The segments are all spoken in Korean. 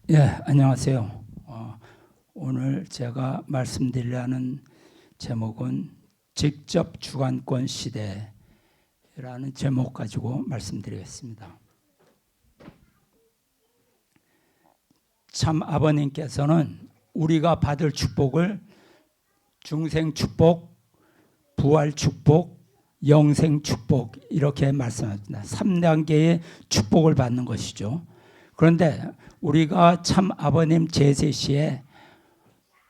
예, 안녕하세요. 오늘 제가 말씀드리려는 제목은 직접 주관권 시대라는 제목 가지고 말씀드리겠습니다. 참 아버님께서는 우리가 받을 축복을 중생 축복, 부활 축복, 영생 축복 이렇게 말씀합니다. 3단계의 축복을 받는 것이죠. 그런데 우리가 참 아버님 제세 시에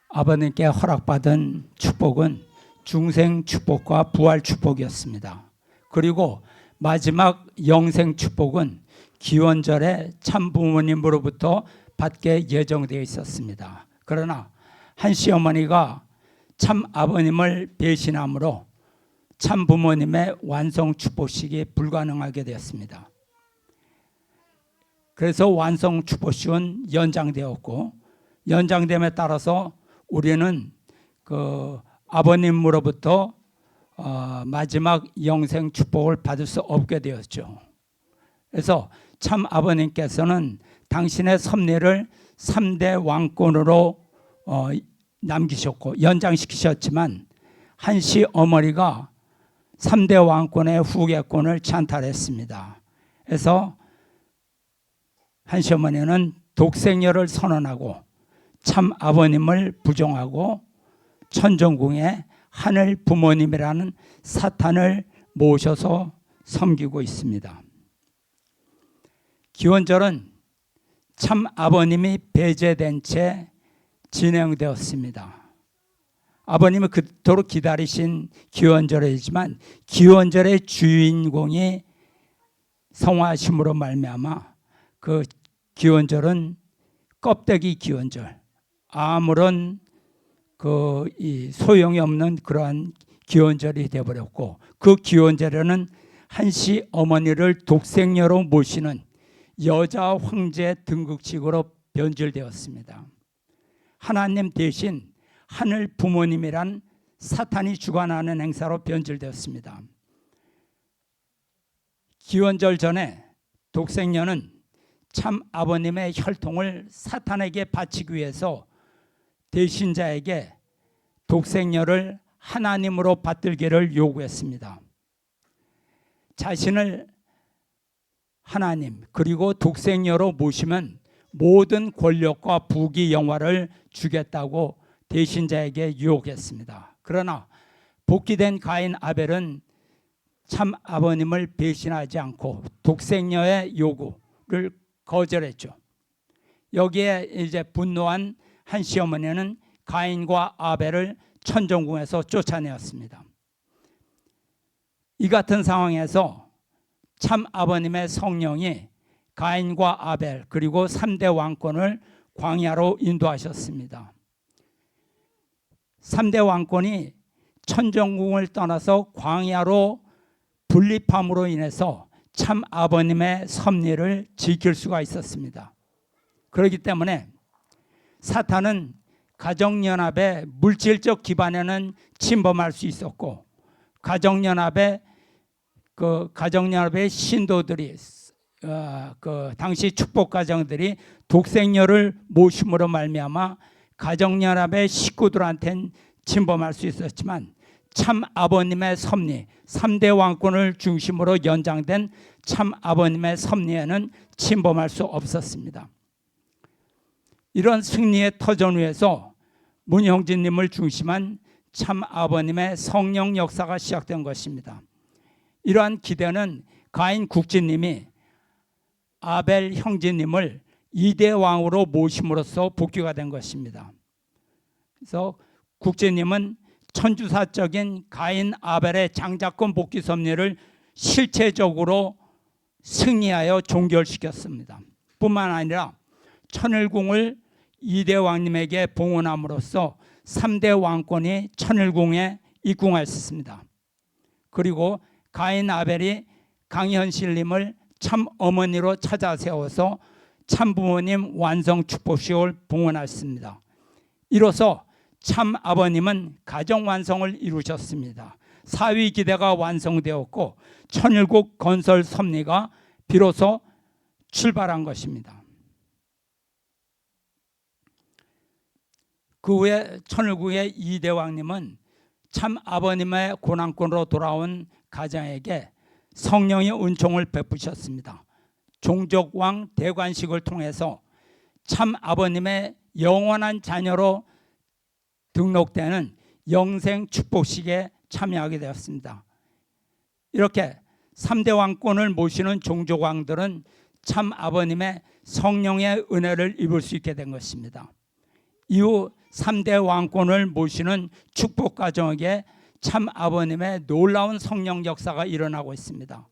아버님께 허락받은 축복은 중생 축복과 부활 축복이었습니다. 그리고 마지막 영생 축복은 기원절에 참 부모님으로부터 받게 예정되어 있었습니다. 그러나 한 시어머니가 참 아버님을 배신함으로 참 부모님의 완성 축복식이 불가능하게 되었습니다. 그래서 완성 축복식은 연장되었고, 연장됨에 따라서 우리는 그 아버님으로부터 마지막 영생 축복을 받을 수 없게 되었죠. 그래서 참 아버님께서는 당신의 섭리를 3대 왕권으로 남기셨고 연장시키셨지만 한시 어머니가 3대 왕권의 후계권을 찬탈했습니다. 그래서 한시 어머니는 독생녀를 선언하고 참 아버님을 부정하고 천정궁에 하늘 부모님이라는 사탄을 모셔서 섬기고 있습니다. 기원절은 참 아버님이 배제된 채 진행되었습니다. 아버님은 그토록 기다리신 기원절이지만 기원절의 주인공이 성화하심으로 말미암아 그 기원절은 껍데기 기원절, 아무런 소용이 없는 그러한 기원절이 되어버렸고, 그 기원절에는 한시 어머니를 독생녀로 모시는 여자 황제 등극식으로 변질되었습니다. 하나님 대신 하늘 부모님이란 사탄이 주관하는 행사로 변질되었습니다. 기원절 전에 독생녀는 참 아버님의 혈통을 사탄에게 바치기 위해서 대신자에게 독생녀를 하나님으로 받들기를 요구했습니다. 자신을 하나님 그리고 독생녀로 모시면 모든 권력과 부귀 영화를 주겠다고 대신자에게 유혹했습니다. 그러나 복귀된 가인 아벨은 참 아버님을 배신하지 않고 독생녀의 요구를 거절했죠. 여기에 이제 분노한 한 시어머니는 가인과 아벨을 천정궁에서 쫓아내었습니다. 이 같은 상황에서 참 아버님의 성령이 가인과 아벨 그리고 3대 왕권을 광야로 인도하셨습니다. 3대 왕권이 천정궁을 떠나서 광야로 분립함으로 인해서 참 아버님의 섭리를 지킬 수가 있었습니다. 그렇기 때문에 사탄은 가정연합의 물질적 기반에는 침범할 수 있었고, 가정연합의 신도들이 당시 축복 가정들이 독생녀를 모심으로 말미암아 가정연합의 식구들한테는 침범할 수 있었지만 참 아버님의 섭리, 3대 왕권을 중심으로 연장된 참 아버님의 섭리에는 침범할 수 없었습니다. 이런 승리의 터전 위에서 문형진님을 중심한 참 아버님의 성령 역사가 시작된 것입니다. 이러한 기대는 가인 국진님이 아벨 형제님을 2대 왕으로 모심으로써 복귀가 된 것입니다. 그래서 국진님은 천주사적인 가인 아벨의 장자권 복귀 섭리를 실체적으로 승리하여 종결시켰습니다. 뿐만 아니라 천일궁을 2대 왕님에게 봉헌함으로써 3대 왕권이 천일궁에 입궁하였습니다. 그리고 가인 아벨이 강현실님을 참 어머니로 찾아 세워서 참 부모님 완성 축복식을 봉헌하였습니다. 이로써 참 아버님은 가정 완성을 이루셨습니다. 사위 기대가 완성되었고 천일국 건설 섭리가 비로소 출발한 것입니다. 그 후에 천일국의 이대왕님은 참 아버님의 고난권으로 돌아온 가정에게 성령의 은총을 베푸셨습니다. 종족왕 대관식을 통해서 참 아버님의 영원한 자녀로 등록되는 영생 축복식에 참여하게 되었습니다. 이렇게 3대 왕권을 모시는 종족왕들은 참 아버님의 성령의 은혜를 입을 수 있게 된 것입니다. 이후 3대 왕권을 모시는 축복 가정에게 참 아버님의 놀라운 성령 역사가 일어나고 있습니다.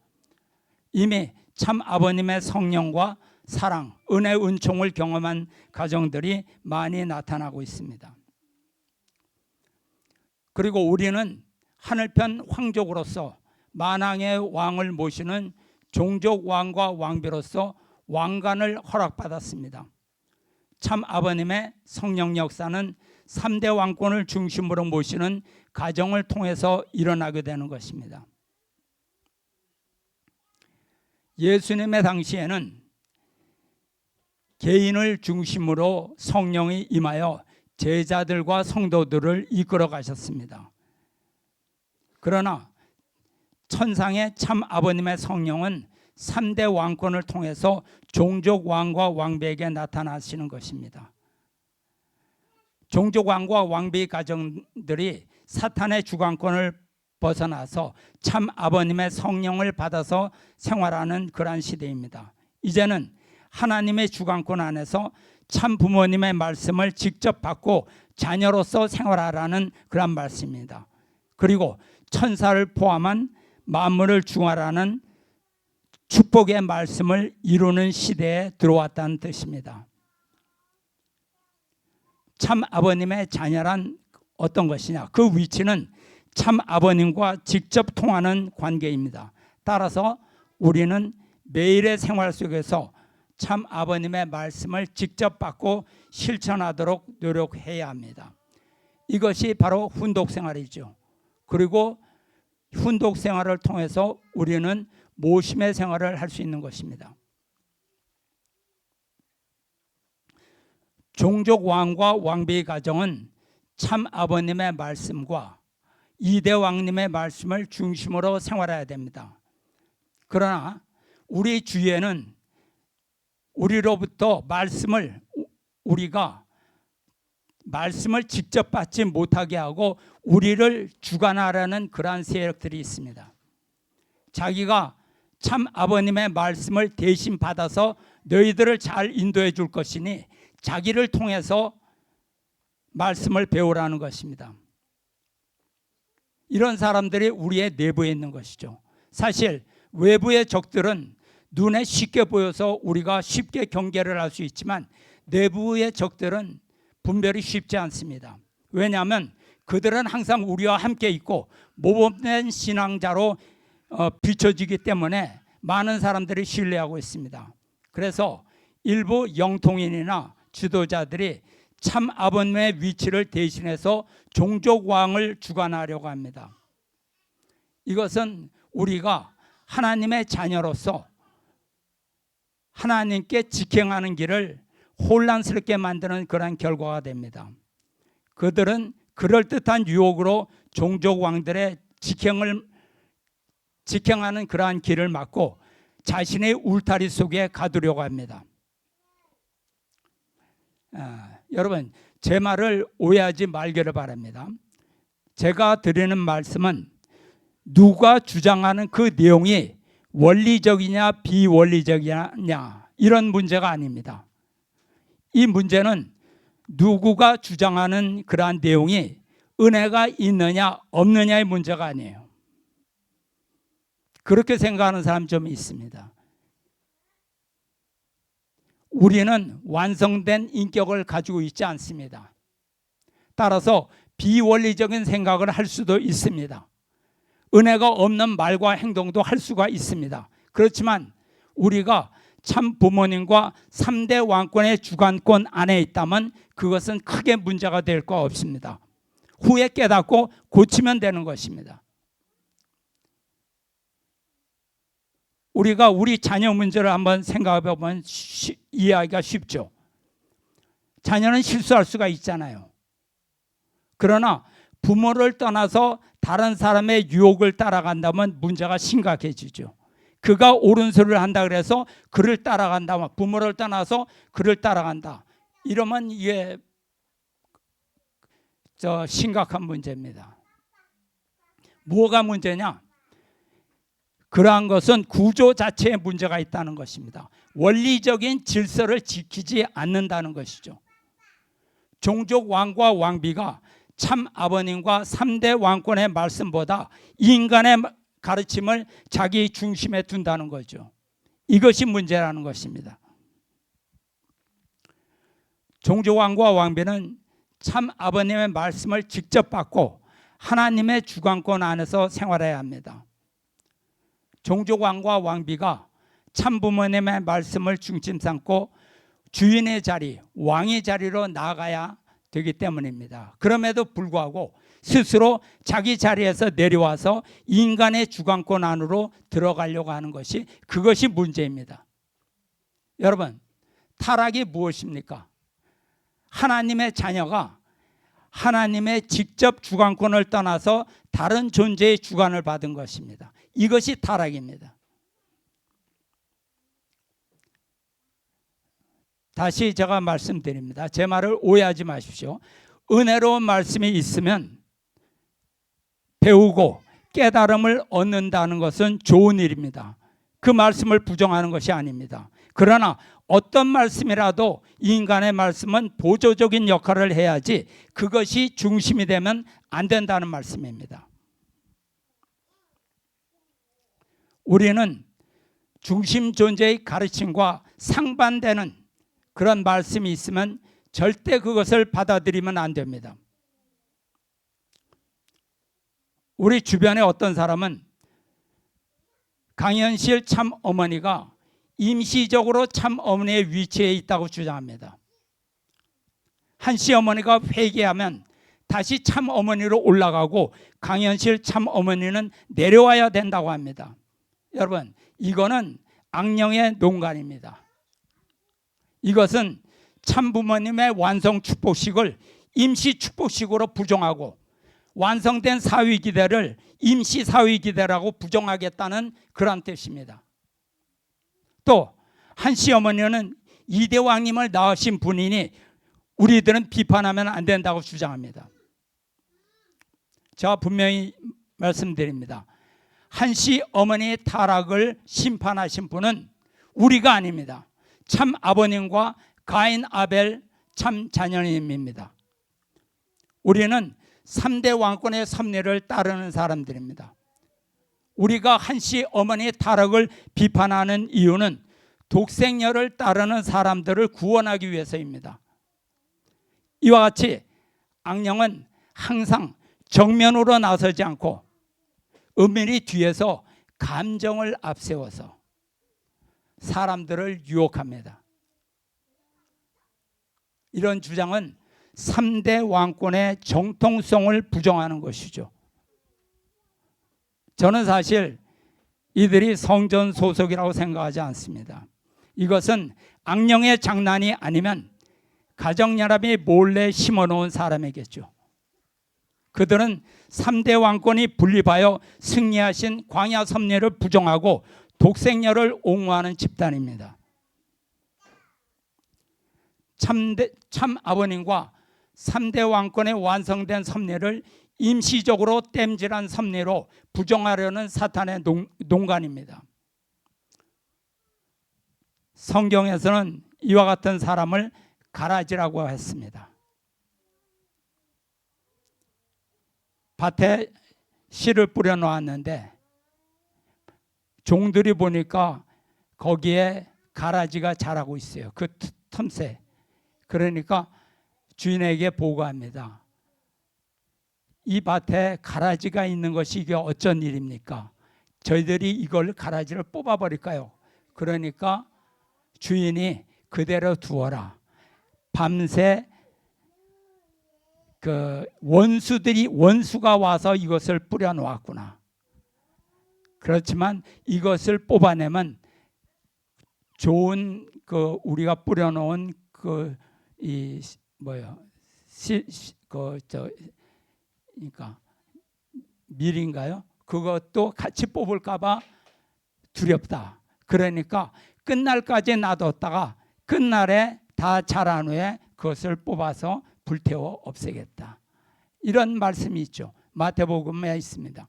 이미 참 아버님의 성령과 사랑, 은혜, 은총을 경험한 가정들이 많이 나타나고 있습니다. 그리고 우리는 하늘편 황족으로서 만왕의 왕을 모시는 종족 왕과 왕비로서 왕관을 허락받았습니다. 참 아버님의 성령 역사는 3대 왕권을 중심으로 모시는 가정을 통해서 일어나게 되는 것입니다. 예수님의 당시에는 개인을 중심으로 성령이 임하여 제자들과 성도들을 이끌어 가셨습니다. 그러나 천상의 참 아버님의 성령은 3대 왕권을 통해서 종족 왕과 왕비에게 나타나시는 것입니다. 종족 왕과 왕비 가정들이 사탄의 주관권을 벗어나서 참 아버님의 성령을 받아서 생활하는 그러한 시대입니다. 이제는 하나님의 주관권 안에서 참 부모님의 말씀을 직접 받고 자녀로서 생활하라는 그런 말씀입니다. 그리고 천사를 포함한 만물을 중화하라는 축복의 말씀을 이루는 시대에 들어왔다는 뜻입니다. 참 아버님의 자녀란 어떤 것이냐? 그 위치는 참 아버님과 직접 통하는 관계입니다. 따라서 우리는 매일의 생활 속에서 참 아버님의 말씀을 직접 받고 실천하도록 노력해야 합니다. 이것이 바로 훈독 생활이죠. 그리고 훈독 생활을 통해서 우리는 모심의 생활을 할 수 있는 것입니다. 종족 왕과 왕비 가정은 참 아버님의 말씀과 이대 왕님의 말씀을 중심으로 생활해야 됩니다. 그러나 우리 주위에는 우리로부터 우리가 말씀을 직접 받지 못하게 하고 우리를 주관하라는 그러한 세력들이 있습니다. 자기가 참 아버님의 말씀을 대신 받아서 너희들을 잘 인도해 줄 것이니 자기를 통해서 말씀을 배우라는 것입니다. 이런 사람들이 우리의 내부에 있는 것이죠. 사실 외부의 적들은 눈에 쉽게 보여서 우리가 쉽게 경계를 할 수 있지만 내부의 적들은 분별이 쉽지 않습니다. 왜냐하면 그들은 항상 우리와 함께 있고 모범된 신앙자로 비춰지기 때문에 많은 사람들이 신뢰하고 있습니다. 그래서 일부 영통인이나 지도자들이 참 아버님의 위치를 대신해서 종족왕을 주관하려고 합니다. 이것은 우리가 하나님의 자녀로서 하나님께 직행하는 길을 혼란스럽게 만드는 그런 결과가 됩니다. 그들은 그럴듯한 유혹으로 종족왕들의 직행하는 그러한 길을 막고 자신의 울타리 속에 가두려고 합니다. 여러분, 제 말을 오해하지 말기를 바랍니다. 제가 드리는 말씀은 누가 주장하는 그 내용이 원리적이냐 비원리적이냐 이런 문제가 아닙니다. 이 문제는 누구가 주장하는 그러한 내용이 은혜가 있느냐 없느냐의 문제가 아니에요. 그렇게 생각하는 사람 좀 있습니다. 우리는 완성된 인격을 가지고 있지 않습니다. 따라서 비원리적인 생각을 할 수도 있습니다. 은혜가 없는 말과 행동도 할 수가 있습니다. 그렇지만 우리가 참 부모님과 3대 왕권의 주관권 안에 있다면 그것은 크게 문제가 될 거 없습니다. 후에 깨닫고 고치면 되는 것입니다. 우리가 우리 자녀 문제를 한번 생각해 보면 이해하기가 쉽죠. 자녀는 실수할 수가 있잖아요. 그러나 부모를 떠나서 다른 사람의 유혹을 따라간다면 문제가 심각해지죠. 그가 옳은 소리를 한다 그래서 그를 따라간다, 부모를 떠나서 그를 따라간다, 이러면 이게 심각한 문제입니다. 뭐가 문제냐? 그러한 것은 구조 자체에 문제가 있다는 것입니다. 원리적인 질서를 지키지 않는다는 것이죠. 종족 왕과 왕비가 참 아버님과 3대 왕권의 말씀보다 인간의 가르침을 자기 중심에 둔다는 거죠. 이것이 문제라는 것입니다. 종족 왕과 왕비는 참 아버님의 말씀을 직접 받고 하나님의 주관권 안에서 생활해야 합니다. 종족 왕과 왕비가 참 부모님의 말씀을 중심 삼고 주인의 자리, 왕의 자리로 나아가야 되기 때문입니다. 그럼에도 불구하고 스스로 자기 자리에서 내려와서 인간의 주관권 안으로 들어가려고 하는 것이, 그것이 문제입니다. 여러분, 타락이 무엇입니까? 하나님의 자녀가 하나님의 직접 주관권을 떠나서 다른 존재의 주관을 받은 것입니다. 이것이 타락입니다. 다시 제가 말씀드립니다. 제 말을 오해하지 마십시오. 은혜로운 말씀이 있으면 배우고 깨달음을 얻는다는 것은 좋은 일입니다. 그 말씀을 부정하는 것이 아닙니다. 그러나 어떤 말씀이라도 인간의 말씀은 보조적인 역할을 해야지 그것이 중심이 되면 안 된다는 말씀입니다. 우리는 중심 존재의 가르침과 상반되는 그런 말씀이 있으면 절대 그것을 받아들이면 안 됩니다. 우리 주변에 어떤 사람은 강현실 참 어머니가 임시적으로 참 어머니의 위치에 있다고 주장합니다. 한 시어머니가 회개하면 다시 참 어머니로 올라가고 강현실 참 어머니는 내려와야 된다고 합니다. 여러분, 이거는 악령의 농간입니다. 이것은 참 부모님의 완성 축복식을 임시 축복식으로 부정하고 완성된 사위 기대를 임시 사위 기대라고 부정하겠다는 그런 뜻입니다. 또 한 시어머니는 이대왕님을 낳으신 분이니 우리들은 비판하면 안 된다고 주장합니다. 제가 분명히 말씀드립니다. 한 시어머니의 타락을 심판하신 분은 우리가 아닙니다. 참 아버님과 가인 아벨 참 자녀님입니다. 우리는 3대 왕권의 섭리를 따르는 사람들입니다. 우리가 한시 어머니의 타락을 비판하는 이유는 독생녀를 따르는 사람들을 구원하기 위해서입니다. 이와 같이 악령은 항상 정면으로 나서지 않고 은밀히 뒤에서 감정을 앞세워서 사람들을 유혹합니다. 이런 주장은 3대 왕권의 정통성을 부정하는 것이죠. 저는 사실 이들이 성전 소속이라고 생각하지 않습니다. 이것은 악령의 장난이 아니면 가정연합이 몰래 심어놓은 사람에겠죠. 그들은 3대 왕권이 분립하여 승리하신 광야 섭리를 부정하고 독생녀를 옹호하는 집단입니다. 참 아버님과 3대 왕권의 완성된 섭리를 임시적으로 땜질한 섭리로 부정하려는 사탄의 농간입니다. 성경에서는 이와 같은 사람을 가라지라고 했습니다. 밭에 씨를 뿌려 놓았는데 종들이 보니까 거기에 가라지가 자라고 있어요. 그 틈새. 그러니까 주인에게 보고합니다. 이 밭에 가라지가 있는 것이 이게 어쩐 일입니까? 저희들이 이걸 가라지를 뽑아버릴까요? 그러니까 주인이 그대로 두어라. 밤새 그 원수가 와서 이것을 뿌려 놓았구나. 그렇지만 이것을 뽑아내면 좋은 그 우리가 뿌려 놓은 밀이니까 밀인가요? 그것도 같이 뽑을까 봐 두렵다. 그러니까 끝날까지 놔뒀다가 끝날에 다 자란 후에 그것을 뽑아서 불태워 없애겠다. 이런 말씀이 있죠. 마태복음에 있습니다.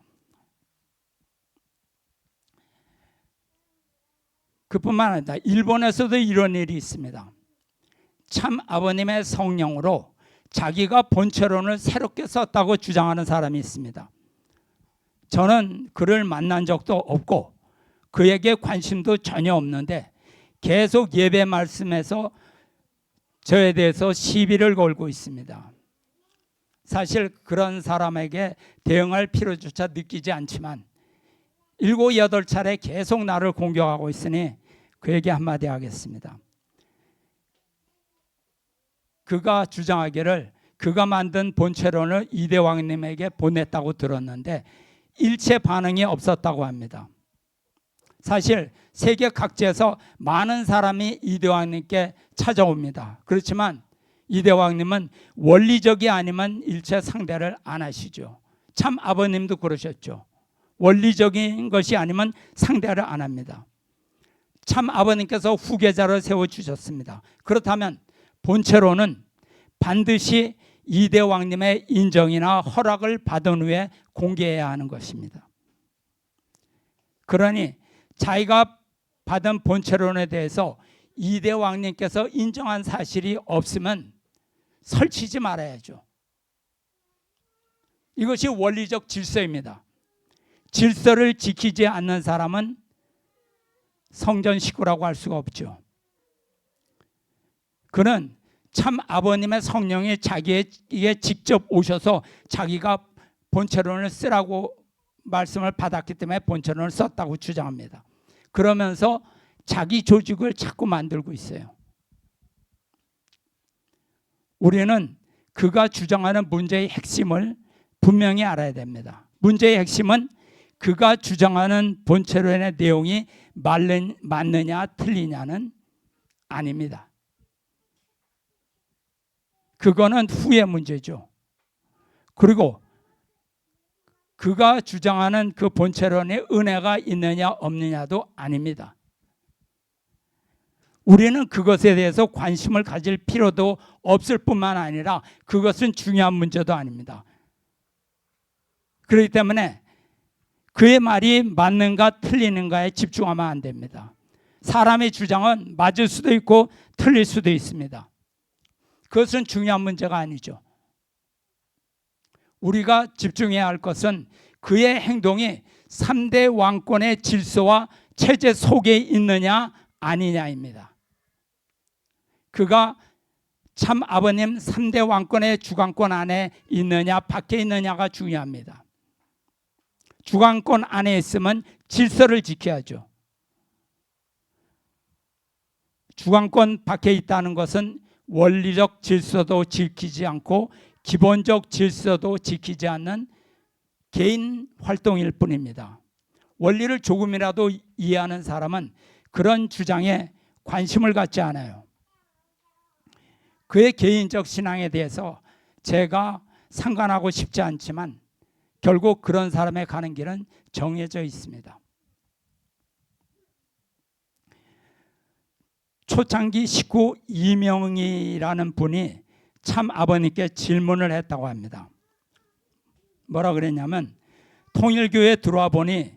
그뿐만 아니라 일본에서도 이런 일이 있습니다. 참 아버님의 성령으로 자기가 본체론을 새롭게 썼다고 주장하는 사람이 있습니다. 저는 그를 만난 적도 없고 그에게 관심도 전혀 없는데 계속 예배 말씀에서 저에 대해서 시비를 걸고 있습니다. 사실 그런 사람에게 대응할 필요조차 느끼지 않지만 7, 8차례 계속 나를 공격하고 있으니 그에게 한마디 하겠습니다. 그가 주장하기를 그가 만든 본체론을 이대왕님에게 보냈다고 들었는데 일체 반응이 없었다고 합니다. 사실 세계 각지에서 많은 사람이 이대왕님께 찾아옵니다. 그렇지만 이대왕님은 원리적이 아니면 일체 상대를 안 하시죠. 참 아버님도 그러셨죠. 원리적인 것이 아니면 상대를 안 합니다. 참 아버님께서 후계자를 세워주셨습니다. 그렇다면 본체로는 반드시 이대왕님의 인정이나 허락을 받은 후에 공개해야 하는 것입니다. 그러니 자기가 받은 본체론에 대해서 이대왕님께서 인정한 사실이 없으면 설치지 말아야죠. 이것이 원리적 질서입니다. 질서를 지키지 않는 사람은 성전 식구라고 할 수가 없죠. 그는 참 아버님의 성령이 자기에게 직접 오셔서 자기가 본체론을 쓰라고 말씀을 받았기 때문에 본체론을 썼다고 주장합니다. 그러면서 자기 조직을 자꾸 만들고 있어요. 우리는 그가 주장하는 문제의 핵심을 분명히 알아야 됩니다. 문제의 핵심은 그가 주장하는 본체론의 내용이 맞느냐 틀리냐는 아닙니다. 그거는 후의 문제죠. 그리고 그가 주장하는 그 본체론에 은혜가 있느냐 없느냐도 아닙니다. 우리는 그것에 대해서 관심을 가질 필요도 없을 뿐만 아니라 그것은 중요한 문제도 아닙니다. 그렇기 때문에 그의 말이 맞는가 틀리는가에 집중하면 안 됩니다. 사람의 주장은 맞을 수도 있고 틀릴 수도 있습니다. 그것은 중요한 문제가 아니죠. 우리가 집중해야 할 것은 그의 행동이 3대 왕권의 질서와 체제 속에 있느냐 아니냐입니다. 그가 참 아버님 3대 왕권의 주관권 안에 있느냐 밖에 있느냐가 중요합니다. 주관권 안에 있으면 질서를 지켜야죠. 주관권 밖에 있다는 것은 원리적 질서도 지키지 않고 기본적 질서도 지키지 않는 개인 활동일 뿐입니다. 원리를 조금이라도 이해하는 사람은 그런 주장에 관심을 갖지 않아요. 그의 개인적 신앙에 대해서 제가 상관하고 싶지 않지만 결국 그런 사람의 가는 길은 정해져 있습니다. 초창기 식구 이명이라는 분이 참 아버님께 질문을 했다고 합니다. 뭐라 그랬냐면 통일교회에 들어와 보니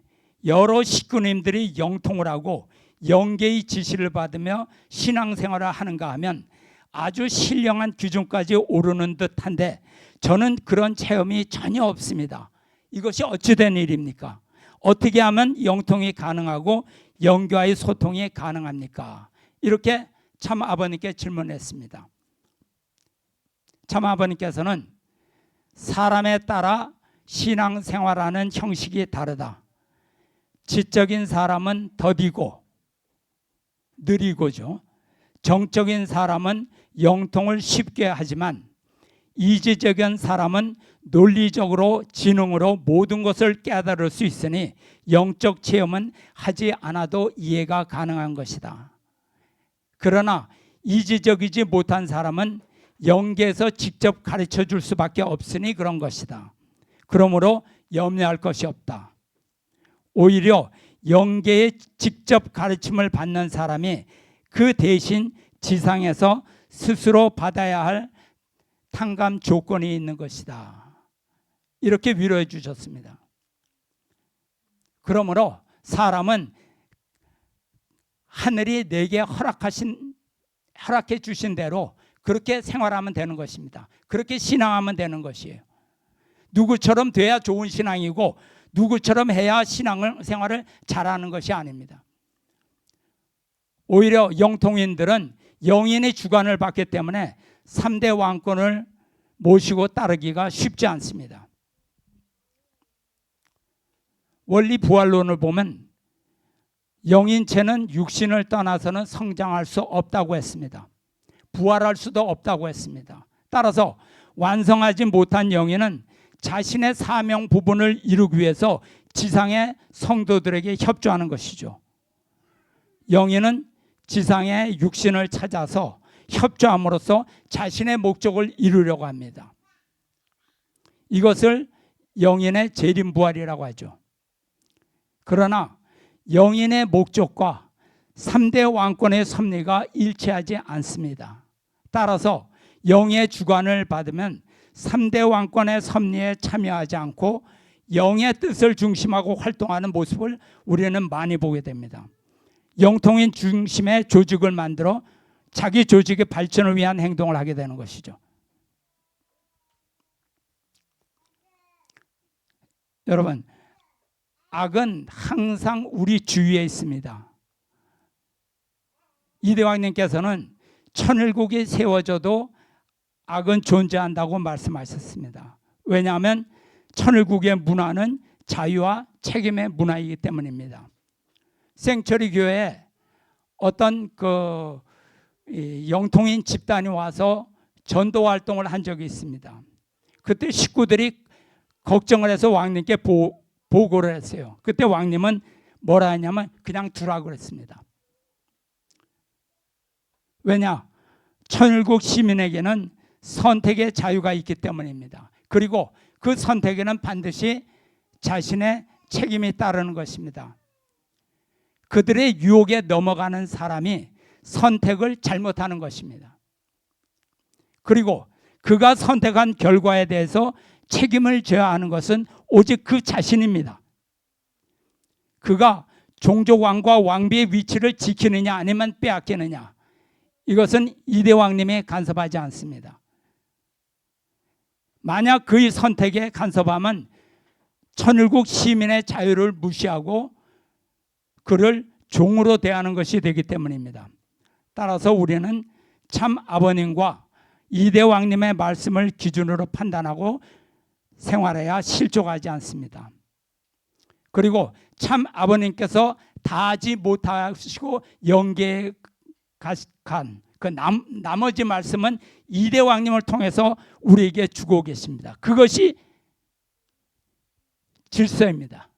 여러 식구님들이 영통을 하고 영계의 지시를 받으며 신앙생활을 하는가 하면 아주 신령한 기준까지 오르는 듯한데 저는 그런 체험이 전혀 없습니다. 이것이 어찌된 일입니까? 어떻게 하면 영통이 가능하고 영교와의 소통이 가능합니까? 이렇게 참 아버님께 질문했습니다. 참 아버님께서는 사람에 따라 신앙생활하는 형식이 다르다. 지적인 사람은 더디고 느리고죠. 정적인 사람은 영통을 쉽게 하지만 이지적인 사람은 논리적으로 지능으로 모든 것을 깨달을 수 있으니 영적 체험은 하지 않아도 이해가 가능한 것이다. 그러나 이지적이지 못한 사람은 영계에서 직접 가르쳐 줄 수밖에 없으니 그런 것이다. 그러므로 염려할 것이 없다. 오히려 영계의 직접 가르침을 받는 사람이 그 대신 지상에서 스스로 받아야 할 탕감 조건이 있는 것이다. 이렇게 위로해 주셨습니다. 그러므로 사람은 하늘이 내게 허락해 주신 대로 그렇게 생활하면 되는 것입니다. 그렇게 신앙하면 되는 것이에요. 누구처럼 돼야 좋은 신앙이고 누구처럼 해야 신앙생활을 잘하는 것이 아닙니다. 오히려 영통인들은 영인의 주관을 받기 때문에 3대 왕권을 모시고 따르기가 쉽지 않습니다. 원리 부활론을 보면 영인체는 육신을 떠나서는 성장할 수 없다고 했습니다. 부활할 수도 없다고 했습니다. 따라서 완성하지 못한 영인은 자신의 사명 부분을 이루기 위해서 지상의 성도들에게 협조하는 것이죠. 영인은 지상의 육신을 찾아서 협조함으로써 자신의 목적을 이루려고 합니다. 이것을 영인의 재림부활이라고 하죠. 그러나 영인의 목적과 3대 왕권의 섭리가 일치하지 않습니다. 따라서 영의 주관을 받으면 3대 왕권의 섭리에 참여하지 않고 영의 뜻을 중심하고 활동하는 모습을 우리는 많이 보게 됩니다. 영통인 중심의 조직을 만들어 자기 조직의 발전을 위한 행동을 하게 되는 것이죠. 여러분, 악은 항상 우리 주위에 있습니다. 이대왕님께서는 천일국이 세워져도 악은 존재한다고 말씀하셨습니다. 왜냐하면 천일국의 문화는 자유와 책임의 문화이기 때문입니다. 생처리 교회에 어떤 영통인 집단이 와서 전도 활동을 한 적이 있습니다. 그때 식구들이 걱정을 해서 왕님께 보고를 했어요. 그때 왕님은 뭐라 했냐면 그냥 두라고 그랬습니다. 왜냐? 천일국 시민에게는 선택의 자유가 있기 때문입니다. 그리고 그 선택에는 반드시 자신의 책임이 따르는 것입니다. 그들의 유혹에 넘어가는 사람이 선택을 잘못하는 것입니다. 그리고 그가 선택한 결과에 대해서 책임을 져야 하는 것은 오직 그 자신입니다. 그가 종족왕과 왕비의 위치를 지키느냐 아니면 빼앗기느냐, 이것은 이대왕님이 간섭하지 않습니다. 만약 그의 선택에 간섭하면 천일국 시민의 자유를 무시하고 그를 종으로 대하는 것이 되기 때문입니다. 따라서 우리는 참 아버님과 이대왕님의 말씀을 기준으로 판단하고 생활해야 실족하지 않습니다. 그리고 참 아버님께서 다하지 못하시고 영계에 간 그 나머지 말씀은 이대왕님을 통해서 우리에게 주고 계십니다. 그것이 질서입니다.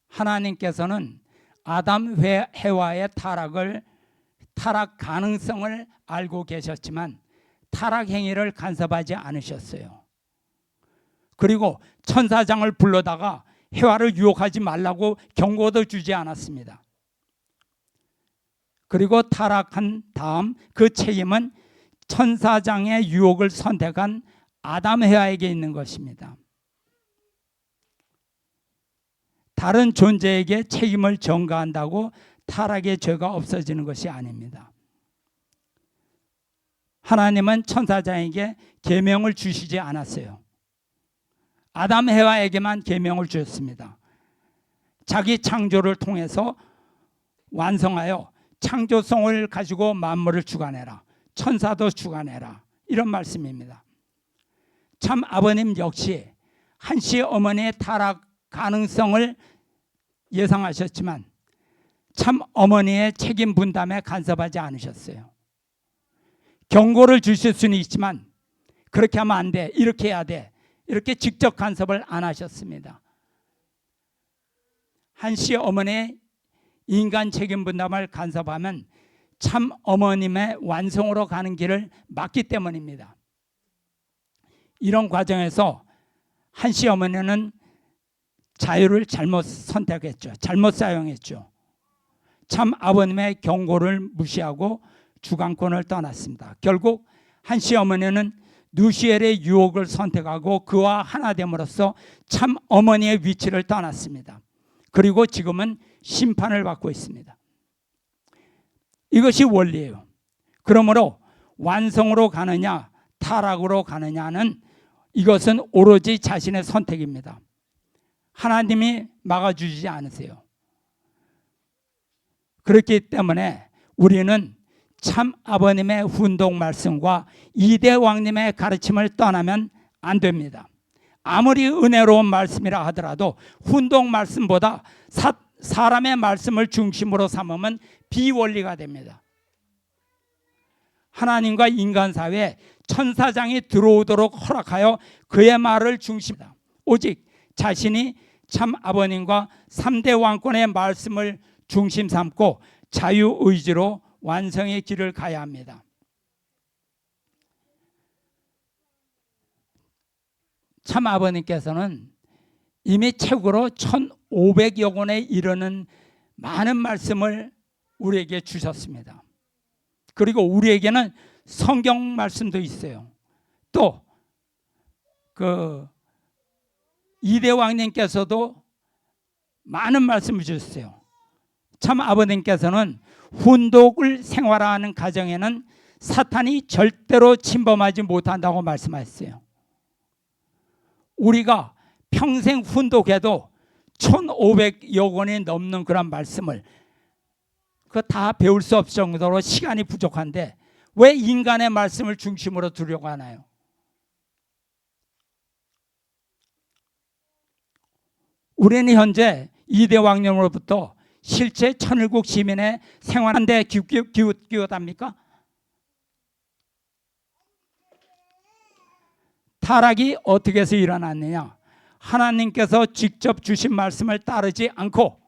하나님께서는 아담 해와의 타락 가능성을 알고 계셨지만 타락 행위를 간섭하지 않으셨어요. 그리고 천사장을 불러다가 해와를 유혹하지 말라고 경고도 주지 않았습니다. 그리고 타락한 다음 그 책임은 천사장의 유혹을 선택한 아담 해와에게 있는 것입니다. 다른 존재에게 책임을 전가한다고 타락의 죄가 없어지는 것이 아닙니다. 하나님은 천사장에게 계명을 주시지 않았어요. 아담 해와에게만 계명을 주셨습니다. 자기 창조를 통해서 완성하여 창조성을 가지고 만물을 주관해라, 천사도 주관해라, 이런 말씀입니다. 참 아버님 역시 한시 어머니의 타락 가능성을 예상하셨지만 참 어머니의 책임 분담에 간섭하지 않으셨어요. 경고를 주실 수는 있지만 그렇게 하면 안 돼, 이렇게 해야 돼, 이렇게 직접 간섭을 안 하셨습니다. 한시 어머니의 인간 책임 분담을 간섭하면 참 어머님의 완성으로 가는 길을 막기 때문입니다. 이런 과정에서 한씨 어머니는 자유를 잘못 선택했죠. 잘못 사용했죠. 참 아버님의 경고를 무시하고 주관권을 떠났습니다. 결국 한씨 어머니는 누시엘의 유혹을 선택하고 그와 하나 됨으로써 참 어머니의 위치를 떠났습니다. 그리고 지금은 심판을 받고 있습니다. 이것이 원리예요. 그러므로 완성으로 가느냐 타락으로 가느냐는 이것은 오로지 자신의 선택입니다. 하나님이 막아주지 않으세요. 그렇기 때문에 우리는 참 아버님의 훈독 말씀과 이대 왕님의 가르침을 떠나면 안 됩니다. 아무리 은혜로운 말씀이라 하더라도 훈독 말씀보다 사람의 말씀을 중심으로 삼으면 비원리가 됩니다. 하나님과 인간 사회에 천사장이 들어오도록 허락하여 그의 말을 중심이다. 오직 자신이 참 아버님과 3대 왕권의 말씀을 중심 삼고 자유의지로 완성의 길을 가야 합니다. 참 아버님께서는 이미 책으로 1500여 권에 이르는 많은 말씀을 우리에게 주셨습니다. 그리고 우리에게는 성경 말씀도 있어요. 또 그 이대 왕님께서도 많은 말씀을 주셨어요. 참 아버님께서는 훈독을 생활하는 가정에는 사탄이 절대로 침범하지 못한다고 말씀하셨어요. 우리가 평생 훈독해도 1500여 권이 넘는 그런 말씀을 그거 다 배울 수 없을 정도로 시간이 부족한데 왜 인간의 말씀을 중심으로 두려고 하나요? 우리는 현재 이대 왕님으로부터 실제 천일국 시민의 생활한데 기웃기웃합니까? 타락이 어떻게 해서 일어났느냐? 하나님께서 직접 주신 말씀을 따르지 않고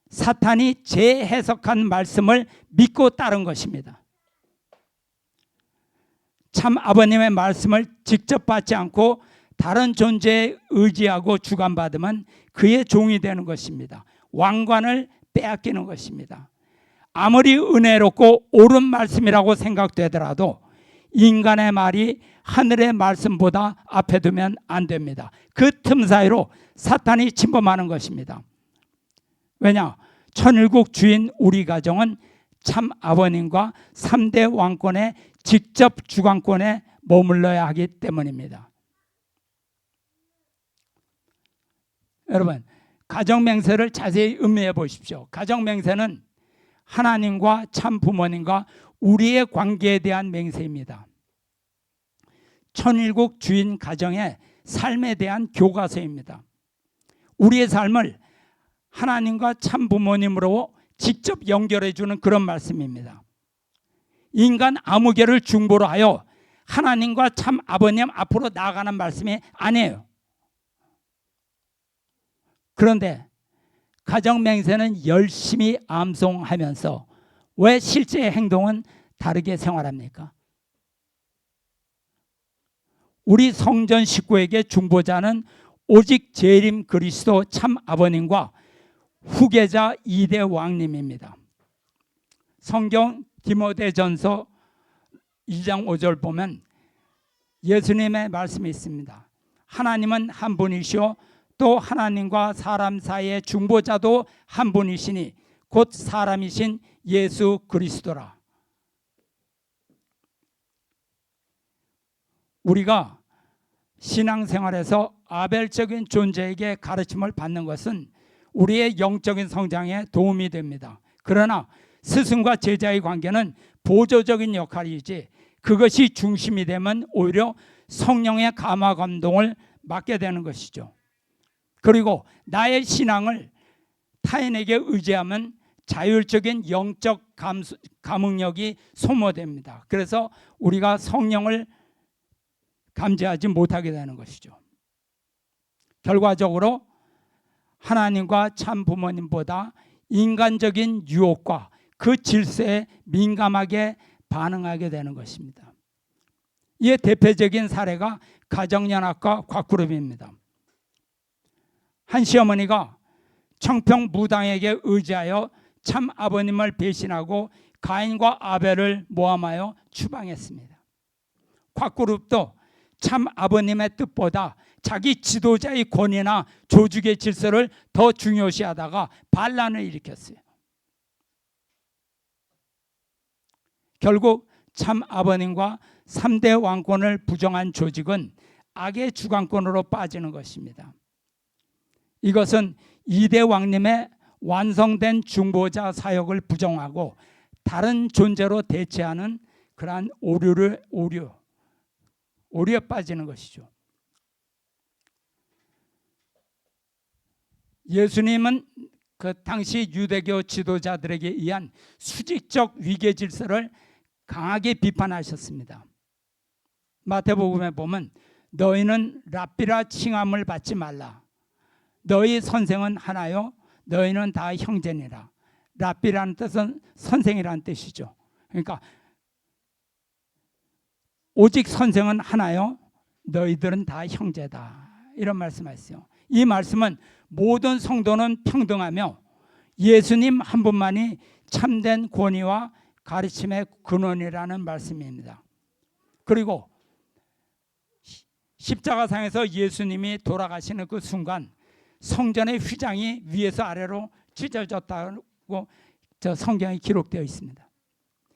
사탄이 재해석한 말씀을 믿고 따른 것입니다. 참 아버님의 말씀을 직접 받지 않고 다른 존재에 의지하고 주관받으면 그의 종이 되는 것입니다. 왕관을 빼앗기는 것입니다. 아무리 은혜롭고 옳은 말씀이라고 생각되더라도 인간의 말이 하늘의 말씀보다 앞에 두면 안 됩니다. 그 틈 사이로 사탄이 침범하는 것입니다. 왜냐? 천일국 주인 우리 가정은 참 아버님과 3대 왕권의 직접 주관권에 머물러야 하기 때문입니다. 여러분, 가정맹세를 자세히 음미해 보십시오. 가정맹세는 하나님과 참 부모님과 우리의 관계에 대한 맹세입니다. 천일국 주인 가정의 삶에 대한 교과서입니다. 우리의 삶을 하나님과 참 부모님으로 직접 연결해 주는 그런 말씀입니다. 인간 아무개를 중보로 하여 하나님과 참 아버님 앞으로 나아가는 말씀이 아니에요. 그런데 가정맹세는 열심히 암송하면서 왜 실제 행동은 다르게 생활합니까? 우리 성전 식구에게 중보자는 오직 재림 그리스도 참 아버님과 후계자 2대 왕님입니다. 성경 디모데전서 2장 5절 보면 예수님의 말씀이 있습니다. 하나님은 한 분이시오 또 하나님과 사람 사이의 중보자도 한 분이시니 곧 사람이신 예수 그리스도라. 우리가 신앙생활에서 아벨적인 존재에게 가르침을 받는 것은 우리의 영적인 성장에 도움이 됩니다. 그러나 스승과 제자의 관계는 보조적인 역할이지 그것이 중심이 되면 오히려 성령의 감화 감동을 맡게 되는 것이죠. 그리고 나의 신앙을 타인에게 의지하면 자율적인 영적 감흥력이 소모됩니다. 그래서 우리가 성령을 감지하지 못하게 되는 것이죠. 결과적으로 하나님과 참 부모님보다 인간적인 유혹과 그 질서에 민감하게 반응하게 되는 것입니다. 이에 대표적인 사례가 가정연합과 곽그룹입니다. 한 시어머니가 청평 무당에게 의지하여 참 아버님을 배신하고 가인과 아벨을 모함하여 추방했습니다. 곽그룹도 참 아버님의 뜻보다 자기 지도자의 권위나 조직의 질서를 더 중요시하다가 반란을 일으켰어요. 결국 참 아버님과 3대 왕권을 부정한 조직은 악의 주관권으로 빠지는 것입니다. 이것은 2대 왕님의 완성된 중보자 사역을 부정하고 다른 존재로 대체하는 그러한 오류에 빠지는 것이죠. 예수님은 그 당시 유대교 지도자들에게 의한 수직적 위계 질서를 강하게 비판하셨습니다. 마태복음에 보면 너희는 랍비라 칭함을 받지 말라. 너희 선생은 하나요 너희는 다 형제니라. 랍비라는 뜻은 선생이라는 뜻이죠. 그러니까 오직 선생은 하나요 너희들은 다 형제다. 이런 말씀하셨어요. 이 말씀은 모든 성도는 평등하며 예수님 한 분만이 참된 권위와 가르침의 근원이라는 말씀입니다. 그리고 십자가상에서 예수님이 돌아가시는 그 순간 성전의 휘장이 위에서 아래로 찢어졌다고 저 성경에 기록되어 있습니다.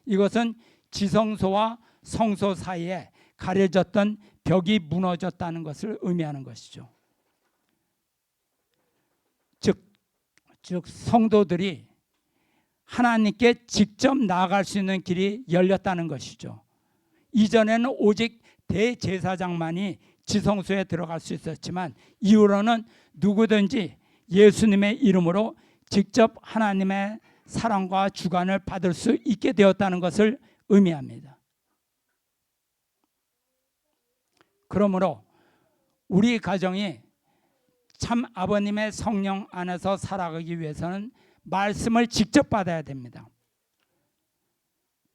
이것은 지성소와 성소 사이에 가려졌던 벽이 무너졌다는 것을 의미하는 것이죠. 즉 성도들이 하나님께 직접 나아갈 수 있는 길이 열렸다는 것이죠. 이전에는 오직 대제사장만이 지성소에 들어갈 수 있었지만 이후로는 누구든지 예수님의 이름으로 직접 하나님의 사랑과 주관을 받을 수 있게 되었다는 것을 의미합니다. 그러므로 우리 가정이 참 아버님의 성령 안에서 살아가기 위해서는 말씀을 직접 받아야 됩니다.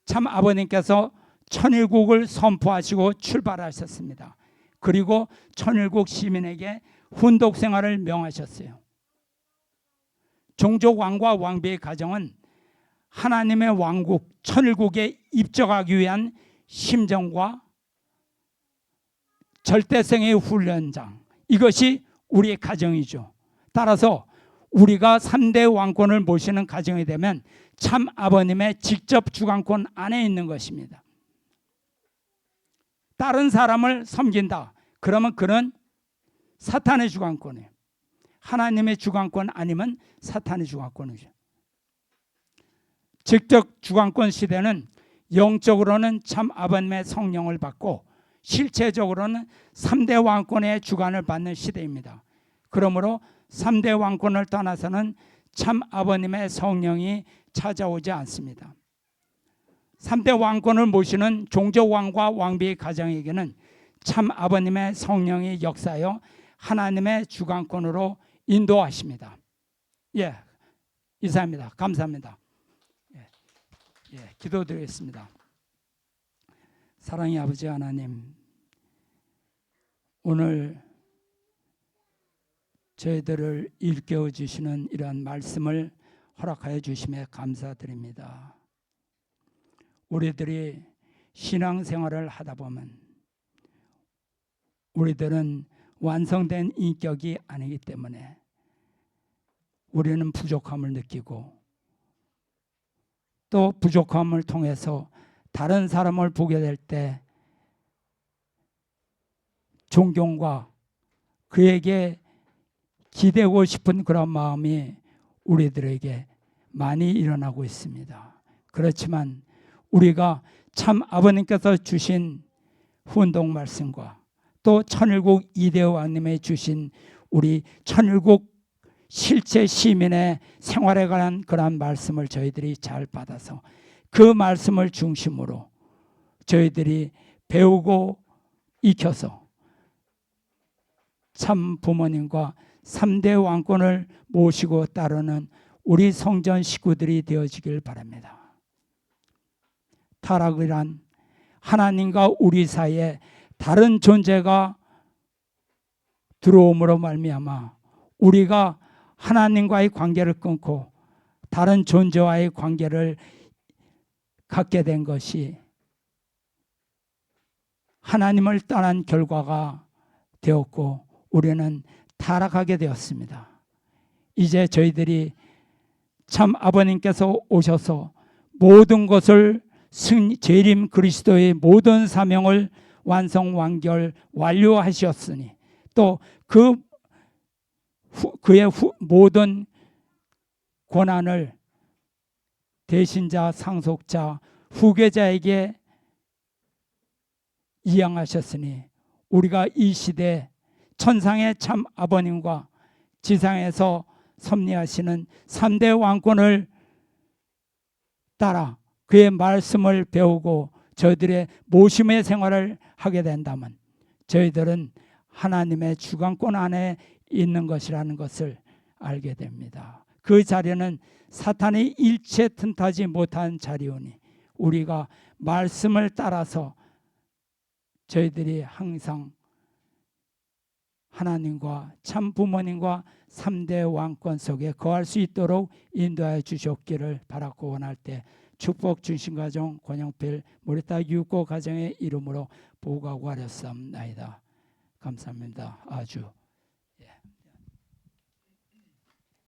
참 아버님께서 천일국을 선포하시고 출발하셨습니다. 그리고 천일국 시민에게 훈독 생활을 명하셨어요. 종족 왕과 왕비의 가정은 하나님의 왕국 천일국에 입적하기 위한 심정과 절대성의 훈련장, 이것이 우리의 가정이죠. 따라서 우리가 3대 왕권을 모시는 가정이 되면 참 아버님의 직접 주관권 안에 있는 것입니다. 다른 사람을 섬긴다. 그러면 그는 사탄의 주관권이에요. 하나님의 주관권 아니면 사탄의 주관권이죠. 직접 주관권 시대는 영적으로는 참 아버님의 성령을 받고 실체적으로는 3대 왕권의 주관을 받는 시대입니다. 그러므로 3대 왕권을 떠나서는 참 아버님의 성령이 찾아오지 않습니다. 3대 왕권을 모시는 종족 왕과 왕비의 가정에게는 참 아버님의 성령이 역사하여 하나님의 주관권으로 인도하십니다. 예, 이상입니다. 감사합니다. 기도드리겠습니다. 사랑의 아버지 하나님, 오늘 저희들을 일깨워 주시는 이러한 말씀을 허락하여 주심에 감사드립니다. 우리들이 신앙생활을 하다 보면 우리들은 완성된 인격이 아니기 때문에 우리는 부족함을 느끼고 또 부족함을 통해서 다른 사람을 보게 될 때 존경과 그에게 기대고 싶은 그런 마음이 우리들에게 많이 일어나고 있습니다. 그렇지만 우리가 참 아버님께서 주신 훈독 말씀과 또 천일국 이대 왕님의 주신 우리 천일국 실제 시민의 생활에 관한 그러한 말씀을 저희들이 잘 받아서 그 말씀을 중심으로 저희들이 배우고 익혀서 참 부모님과 3대 왕권을 모시고 따르는 우리 성전 식구들이 되어지길 바랍니다. 타락이란 하나님과 우리 사이에 다른 존재가 들어옴으로 말미암아 우리가 하나님과의 관계를 끊고 다른 존재와의 관계를 갖게 된 것이 하나님을 떠난 결과가 되었고 우리는 타락하게 되었습니다. 이제 저희들이 참 아버님께서 오셔서 모든 것을 재림 그리스도의 모든 사명을 완성 완결 완료하셨으니 또 그의 모든 권한을 대신자, 상속자, 후계자에게 이양하셨으니 우리가 이 시대 천상의 참 아버님과 지상에서 섭리하시는 3대 왕권을 따라 그의 말씀을 배우고 저희들의 모심의 생활을 하게 된다면 저희들은 하나님의 주관권 안에 있는 것이라는 것을 알게 됩니다. 그 자리는 사탄이 일체 틈타지 못한 자리오니 우리가 말씀을 따라서 저희들이 항상 하나님과 참 부모님과 3대 왕권 속에 거할 수 있도록 인도하여 주셨기를 바라고 원할 때 축복 주신 가정 권영필 모리타 유고 가정의 이름으로 보호하고 하렸사옵나이다. 감사합니다. 아주